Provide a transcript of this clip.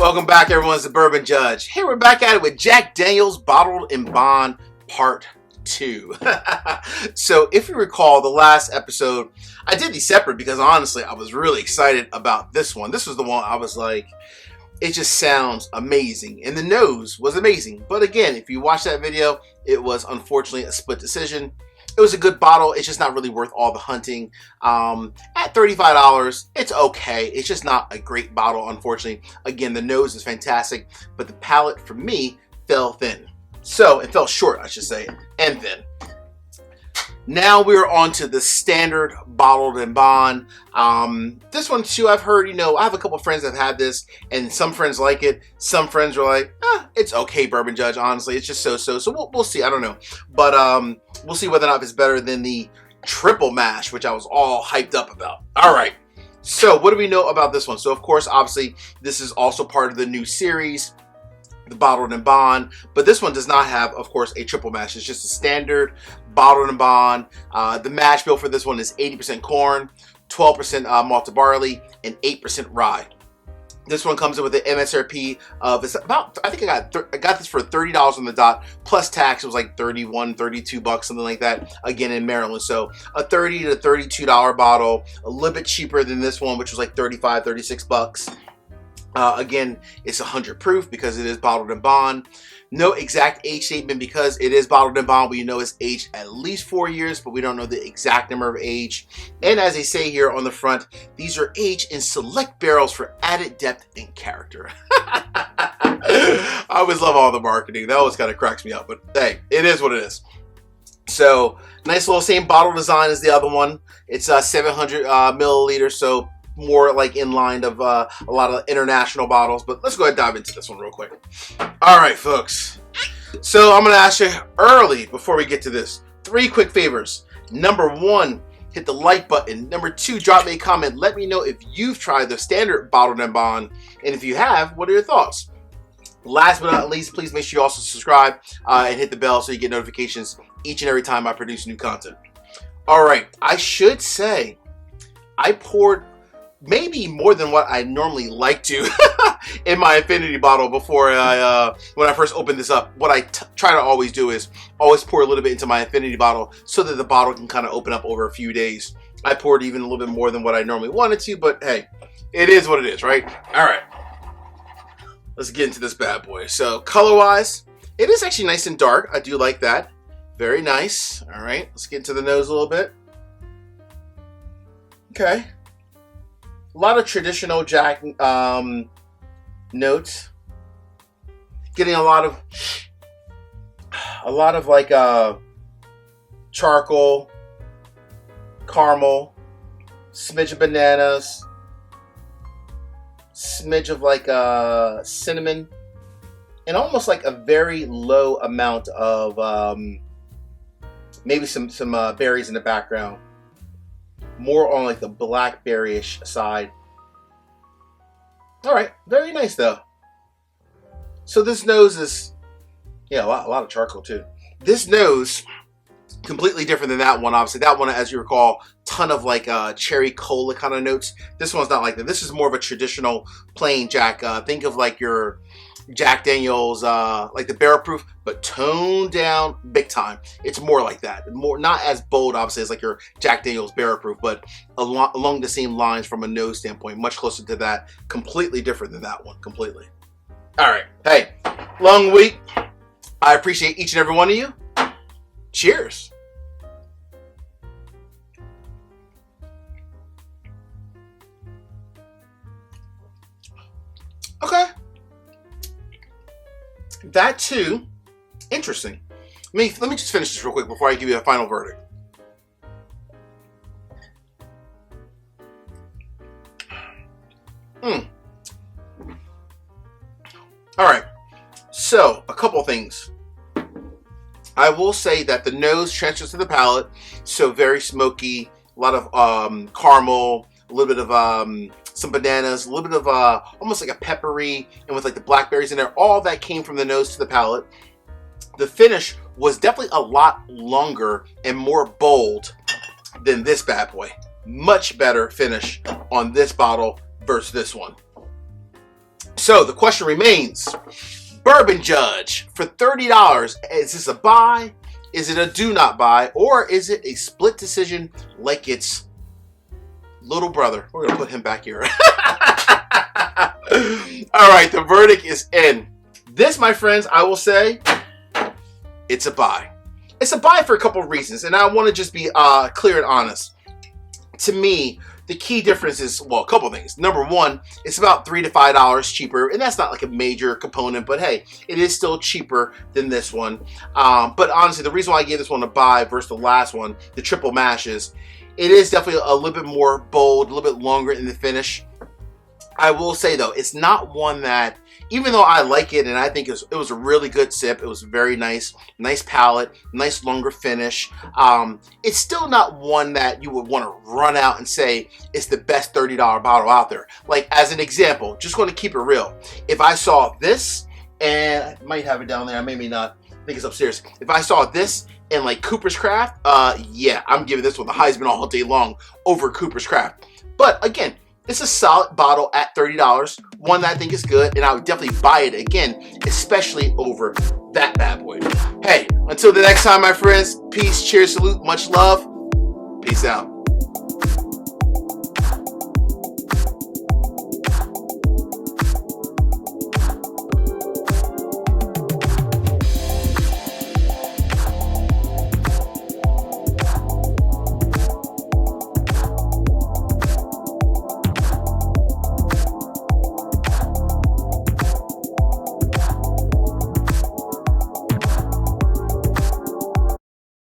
Welcome back, everyone. It's the Bourbon Judge. Hey, we're back at it with Jack Daniel's Bottled in Bond Part 2. So, if you recall, the last episode, I did these separate because honestly, I was really excited about this one. This was the one I was like, it just sounds amazing. And the nose was amazing. But again, if you watch that video, it was unfortunately a split decision. It was a good bottle. It's just not really worth all the hunting. At $35, it's okay. It's just not a great bottle, unfortunately. Again, the nose is fantastic, but the palate for me fell thin. So it fell short, I should say, and thin. Now we're on to the standard Bottled in Bond. This one too, I've heard, I have a couple friends that have had this, and some friends like it. Some friends are like, it's okay, Bourbon Judge, honestly. It's just so-so. So we'll see. I don't know. But we'll see whether or not it's better than the triple mash, which I was all hyped up about. All right. So what do we know about this one? So, of course, obviously, this is also part of the new series, the Bottled in Bond, but this one does not have, of course, a triple mash. It's just a standard Bottled in Bond. The mash bill for this one is 80% corn, 12% malted barley, and 8% rye. This one comes in with an MSRP of, it's about, I think I got this for $30 on the dot, plus tax. It was like 31, 32 bucks, something like that, again in Maryland. So a $30 to $32 bottle, a little bit cheaper than this one, which was like 35, 36 bucks. Again, it's 100 proof because it is Bottled in Bond. No exact age statement because it is Bottled in Bond. We know it's aged at least 4 years, but we don't know the exact number of age. And as they say here on the front, these are aged in select barrels for added depth and character. I always love all the marketing. That always kind of cracks me up, but hey, it is what it is. So, nice little same bottle design as the other one. It's 700 milliliters, so more like in line of a lot of international bottles, but let's go ahead and dive into this one real quick. All right, folks. So I'm going to ask you early before we get to this, 3 quick favors. Number 1, hit the like button. Number 2, drop me a comment. Let me know if you've tried the standard Bottled in Bond, and if you have, what are your thoughts? Last but not least, please make sure you also subscribe and hit the bell so you get notifications each and every time I produce new content. All right, I should say I poured maybe more than what I normally like to in my infinity bottle before when I first opened this up. What I try to always do is always pour a little bit into my infinity bottle so that the bottle can kind of open up over a few days. I poured even a little bit more than what I normally wanted to, but hey, it is what it is, right? All right, let's get into this bad boy. So color wise, it is actually nice and dark. I do like that. Very nice. All right, let's get into the nose a little bit. Okay. A lot of traditional Jack notes. Getting a lot of like charcoal, caramel, smidge of bananas, smidge of like cinnamon, and almost like a very low amount of maybe some berries in the background. More on like the blackberry-ish side. All right, very nice though. So this nose is, a lot of charcoal too. This nose, completely different than that one. Obviously, that one, as you recall, ton of like cherry cola kind of notes. This one's not like that. This is more of a traditional plain Jack. Think of like your Jack Daniel's, like the barrel proof, but toned down big time. It's more like that. More, not as bold, obviously, as like your Jack Daniel's barrel proof, but along the same lines from a nose standpoint, much closer to that. Completely different than that one, completely. All right. Hey, long week. I appreciate each and every one of you. Cheers. Okay. That too, interesting. Let me just finish this real quick before I give you a final verdict. All right, so a couple things. I will say that the nose transfers to the palate, so very smoky, a lot of caramel, a little bit of some bananas, a little bit of almost like a peppery, and with like the blackberries in there. All that came from the nose to the palate. The finish was definitely a lot longer and more bold than this bad boy. Much better finish on this bottle versus this one. So the question remains, Bourbon Judge for $30, is this a buy? Is it a do not buy? Or is it a split decision like its little brother? We're going to put him back here. All right, the verdict is in. This, my friends, I will say, it's a buy. It's a buy for a couple of reasons, and I want to just be clear and honest. To me, the key difference is, well, a couple things. Number one, it's about $3 to $5 cheaper, and that's not like a major component, but hey, it is still cheaper than this one. But honestly, the reason why I gave this one a buy versus the last one, the triple mashes, it is definitely a little bit more bold, a little bit longer in the finish. I will say though, it's not one that, even though I like it and I think it was a really good sip, it was very nice palate, nice longer finish. It's still not one that you would want to run out and say it's the best $30 bottle out there. Like as an example, just going to keep it real. If I saw this, and I might have it down there, I maybe not, I think it's upstairs. If I saw this in like Cooper's Craft, yeah, I'm giving this one the Heisman all day long over Cooper's Craft. But again, it's a solid bottle at $30, one that I think is good, and I would definitely buy it again, especially over that bad boy. Hey, until the next time, my friends, peace, cheers, salute, much love. Peace out.